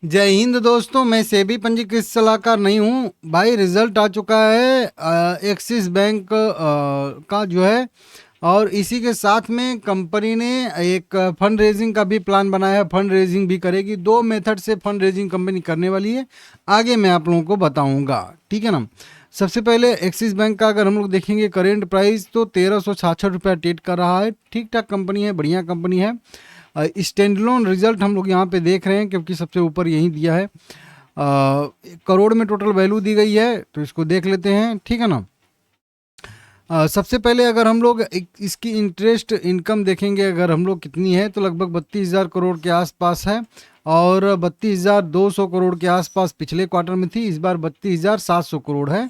जय हिंद दोस्तों, मैं सेबी पंजीकृत सलाहकार नहीं हूँ भाई। रिजल्ट आ चुका है एक्सिस बैंक का जो है, और इसी के साथ में कंपनी ने एक फंड रेजिंग का भी प्लान बनाया है। फंड रेजिंग भी करेगी। दो मेथड से फंड रेजिंग कंपनी करने वाली है, आगे मैं आप लोगों को बताऊंगा। ठीक है ना। सबसे पहले एक्सिस बैंक का अगर हम लोग देखेंगे करेंट प्राइस तो 1366 रुपया ट्रेड कर रहा है। ठीक ठाक कंपनी है, बढ़िया कंपनी है। स्टैंडलोन रिजल्ट हम लोग यहाँ पे देख रहे हैं क्योंकि सबसे ऊपर यही दिया है। करोड़ में टोटल वैल्यू दी गई है, तो इसको देख लेते हैं। ठीक है ना। सबसे पहले अगर हम लोग इसकी इंटरेस्ट इनकम देखेंगे, अगर हम लोग कितनी है तो लगभग 32,000 करोड़ के आसपास है। और 32,200 करोड़ के आसपास पिछले क्वार्टर में थी, इस बार 32,700 करोड़ है।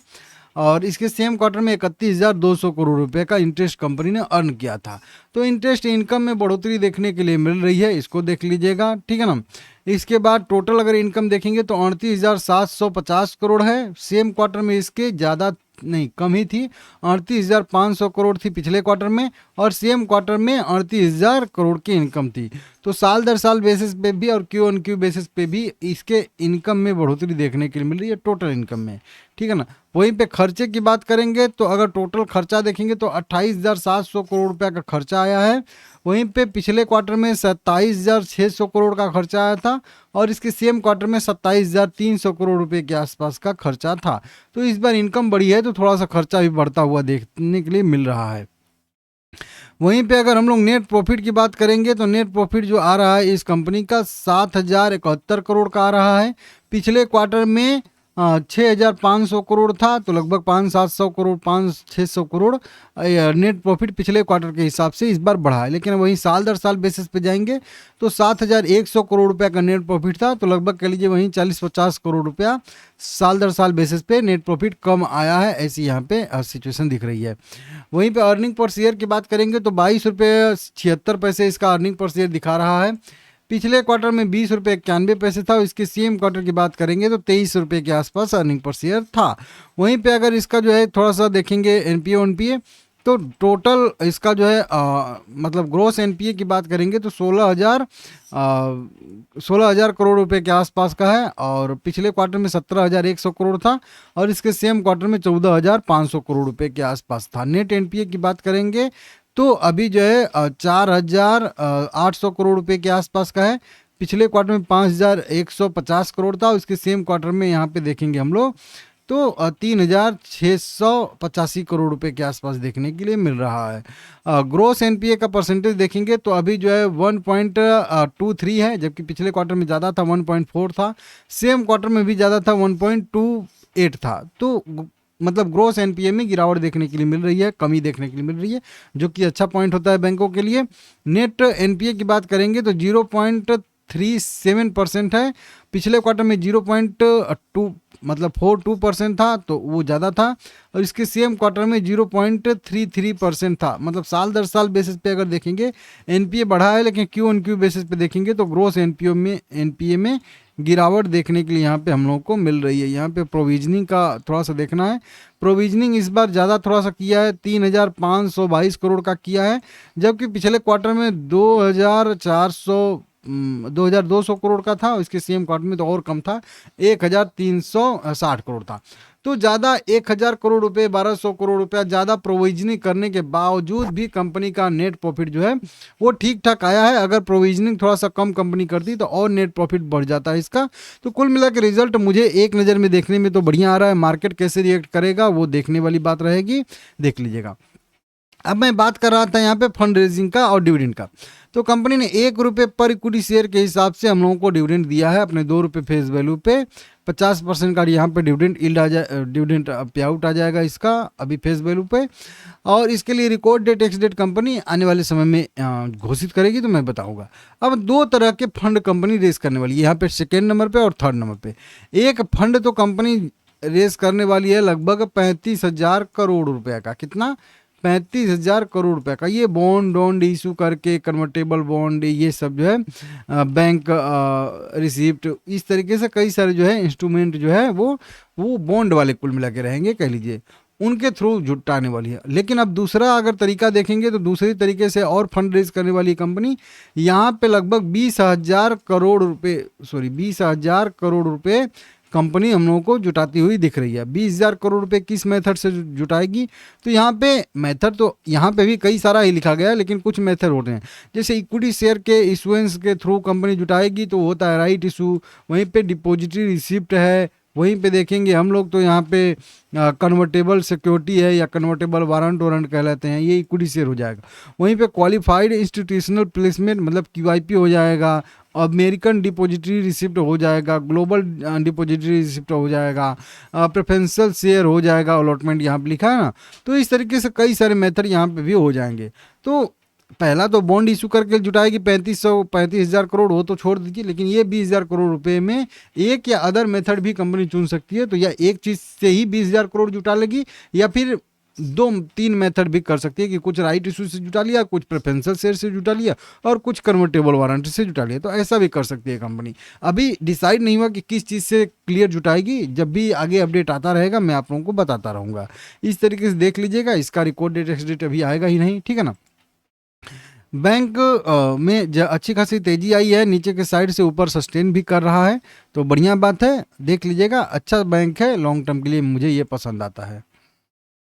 और इसके सेम क्वार्टर में 31,200 करोड़ रुपए का इंटरेस्ट कंपनी ने अर्न किया था। तो इंटरेस्ट इनकम में बढ़ोतरी देखने के लिए मिल रही है, इसको देख लीजिएगा। ठीक है ना। इसके बाद टोटल अगर इनकम देखेंगे तो 38,750 करोड़ है। सेम क्वार्टर में इसके ज़्यादा नहीं, कम ही थी। 38,500 करोड़ थी पिछले क्वार्टर में, और सेम क्वार्टर में 38,000 करोड़ की इनकम थी। तो साल दर साल बेसिस पे भी और क्यू ऑन क्यू बेसिस पे भी इसके इनकम में बढ़ोतरी देखने के लिए मिल रही है, टोटल इनकम में। ठीक है ना। वहीं पे खर्चे की बात करेंगे तो अगर टोटल खर्चा देखेंगे तो 28,700 करोड़ रुपया का खर्चा आया है। वहीं पे पिछले क्वार्टर में 27,600 करोड़ का खर्चा आया था, और इसके सेम क्वार्टर में 27,300 करोड़ रुपए के आसपास का खर्चा था। तो इस बार इनकम बढ़ी है तो थोड़ा सा खर्चा भी बढ़ता हुआ देखने के लिए मिल रहा है। वहीं पे अगर हम लोग नेट प्रॉफिट की बात करेंगे तो नेट प्रॉफिट जो आ रहा है इस कंपनी का 7,071 करोड़ का आ रहा है। पिछले क्वार्टर में 6,500 करोड़ था, तो लगभग 5,700 करोड़ 5,600 करोड़ नेट प्रॉफिट पिछले क्वार्टर के हिसाब से इस बार बढ़ा है। लेकिन वहीं साल दर साल बेसिस पे जाएंगे तो 7,100 करोड़ रुपया का नेट प्रॉफिट था, तो लगभग कह लीजिए वहीं 40-50 करोड़ रुपया साल दर साल बेसिस पे नेट प्रॉफिट कम आया है, ऐसी यहाँ पे सिचुएशन दिख रही है। वहीं पे अर्निंग पर शेयर की बात करेंगे तो 22 रुपये 76 पैसे इसका अर्निंग पर शेयर दिखा रहा है। पिछले क्वार्टर में 20 रुपये 91 पैसे था, इसके सेम क्वार्टर की बात करेंगे तो 23 रुपये के आसपास अर्निंग पर शेयर था। वहीं पे अगर इसका जो है थोड़ा सा देखेंगे एनपीए ओनपीए, तो टोटल इसका जो है मतलब ग्रोस एनपीए की बात करेंगे तो 16,000 करोड़ रुपए के आसपास का है, और पिछले क्वार्टर में 17,100 करोड़ था, और इसके सेम क्वार्टर में 14,500 करोड़ रुपए के आसपास था। नेट एनपीए की बात करेंगे तो अभी जो है 4,800 करोड़ रुपए के आसपास का है। पिछले क्वार्टर में 5,150 करोड़ था, उसके सेम क्वार्टर में यहाँ पे देखेंगे हम लोग तो 3,685 करोड़ रुपए के आसपास देखने के लिए मिल रहा है। ग्रोस एनपीए का परसेंटेज देखेंगे तो अभी जो है 1.23 है, जबकि पिछले क्वार्टर में ज़्यादा था, 1.4 था। सेम क्वार्टर में भी ज़्यादा था, 1.28 था। तो मतलब ग्रोस एनपीए में गिरावट देखने के लिए मिल रही है, कमी देखने के लिए मिल रही है, जो कि अच्छा पॉइंट होता है बैंकों के लिए। नेट एनपीए की बात करेंगे तो 0.37% है। पिछले क्वार्टर में 0.2 मतलब 42% था, तो वो ज़्यादा था, और इसके सेम क्वार्टर में 0.33% था। मतलब साल दर साल बेसिस पे अगर देखेंगे एनपीए बढ़ा है, लेकिन क्यू ऑन क्यू बेसिस पे देखेंगे तो ग्रोस एनपीए में गिरावट देखने के लिए यहाँ पे हम लोगों को मिल रही है। यहाँ पे प्रोविजनिंग का थोड़ा सा देखना है। प्रोविजनिंग इस बार ज़्यादा थोड़ा सा किया है, 3,522 करोड़ का किया है, जबकि पिछले क्वार्टर में 2,200 करोड़ का था, इसके सेम क्वार्टर में तो और कम था, 1,360 करोड़ था। तो ज़्यादा 1,000 करोड़ रुपए 1,200 करोड़ रुपया ज़्यादा प्रोविजनिंग करने के बावजूद भी कंपनी का नेट प्रॉफिट जो है वो ठीक ठाक आया है। अगर प्रोविजनिंग थोड़ा सा कम कंपनी करती तो और नेट प्रॉफिट बढ़ जाता है इसका। तो कुल मिला के रिजल्ट मुझे एक नज़र में देखने में तो बढ़िया आ रहा है। मार्केट कैसे रिएक्ट करेगा वो देखने वाली बात रहेगी, देख लीजिएगा। अब मैं बात कर रहा था यहाँ पे फंड रेजिंग का और डिविडेंड का। तो कंपनी ने 1 रुपये पर इक्विटी शेयर के हिसाब से हम लोगों को डिविडेंड दिया है अपने 2 रुपये फेस वैल्यू पे। 50% का यहाँ पे डिविडेंड यील्ड आ जाए, डिविडेंड पे आउट आ जाएगा इसका अभी फेस वैल्यू पे। और इसके लिए record date ex date company आने वाले समय में घोषित करेगी, तो मैं बताऊंगा। अब दो तरह के फंड कंपनी रेस करने वाली है यहाँ पे, सेकेंड नंबर पे और थर्ड नंबर पे। एक फंड तो कंपनी रेस करने वाली है लगभग 35,000 करोड़ रुपए का। कितना? 35,000 करोड़ रुपए का। ये बॉन्ड इशू करके, कन्वर्टेबल बॉन्ड, ये सब जो है बैंक रिसिप्ट, इस तरीके से कई सारे जो है इंस्ट्रूमेंट जो है वो बॉन्ड वाले कुल मिला के रहेंगे कह लीजिए। उनके थ्रू जुटाने वाली है। लेकिन अब दूसरा अगर तरीका देखेंगे तो दूसरी तरीके से और फंड रेज करने वाली कंपनी यहाँ पे लगभग 20,000 करोड़ रुपए कंपनी हम लोगों को जुटाती हुई दिख रही है। 20,000 करोड़ रुपए किस मेथड से जुटाएगी? तो यहाँ पे मेथड तो यहाँ पे भी कई सारा ही लिखा गया है, लेकिन कुछ मेथड होते हैं। जैसे इक्विटी शेयर के इशुएंस के थ्रू कंपनी जुटाएगी तो होता है राइट इशू, वहीं पे डिपॉजिटरी रिसिप्ट है, वहीं पे देखेंगे हम लोग तो यहाँ पे कन्वर्टेबल सिक्योरिटी है या कन्वर्टेबल वारंट कहलाते हैं, ये इक्विटी शेयर हो जाएगा। वहीं पे क्वालिफाइड इंस्टीट्यूशनल प्लेसमेंट मतलब QIP हो जाएगा, अमेरिकन डिपॉजिटरी रिसिप्ट हो जाएगा, ग्लोबल डिपॉजिटरी रिसिप्ट हो जाएगा, प्रेफरेंशियल शेयर हो जाएगा, अलॉटमेंट यहाँ पे लिखा है ना। तो इस तरीके से कई सारे मेथड यहाँ पे भी हो जाएंगे। तो पहला तो बॉन्ड इशू करके जुटाएगी 35,000 करोड़, वो तो छोड़ दीजिए, लेकिन ये 20,000 करोड़ रुपए में एक या अदर मेथड भी कंपनी चुन सकती है। तो या एक चीज से ही 20,000 करोड़ जुटा लेगी, या फिर 2-3 मेथड भी कर सकती है कि कुछ राइट इशू से जुटा लिया, कुछ प्रेफरेंशियल शेयर से जुटा लिया और कुछ कन्वर्टेबल वारंट से जुटा लिया। तो ऐसा भी कर सकती है कंपनी। अभी डिसाइड नहीं हुआ कि किस चीज़ से क्लियर जुटाएगी, जब भी आगे अपडेट आता रहेगा मैं आप लोगों को बताता रहूँगा। इस तरीके से देख लीजिएगा, इसका रिकॉर्ड डेट एक्स डेट अभी आएगा ही नहीं, ठीक है ना। बैंक में अच्छी खासी तेजी आई है, नीचे के साइड से ऊपर सस्टेन भी कर रहा है, तो बढ़िया बात है, देख लीजिएगा। अच्छा बैंक है, लॉन्ग टर्म के लिए मुझे ये पसंद आता है।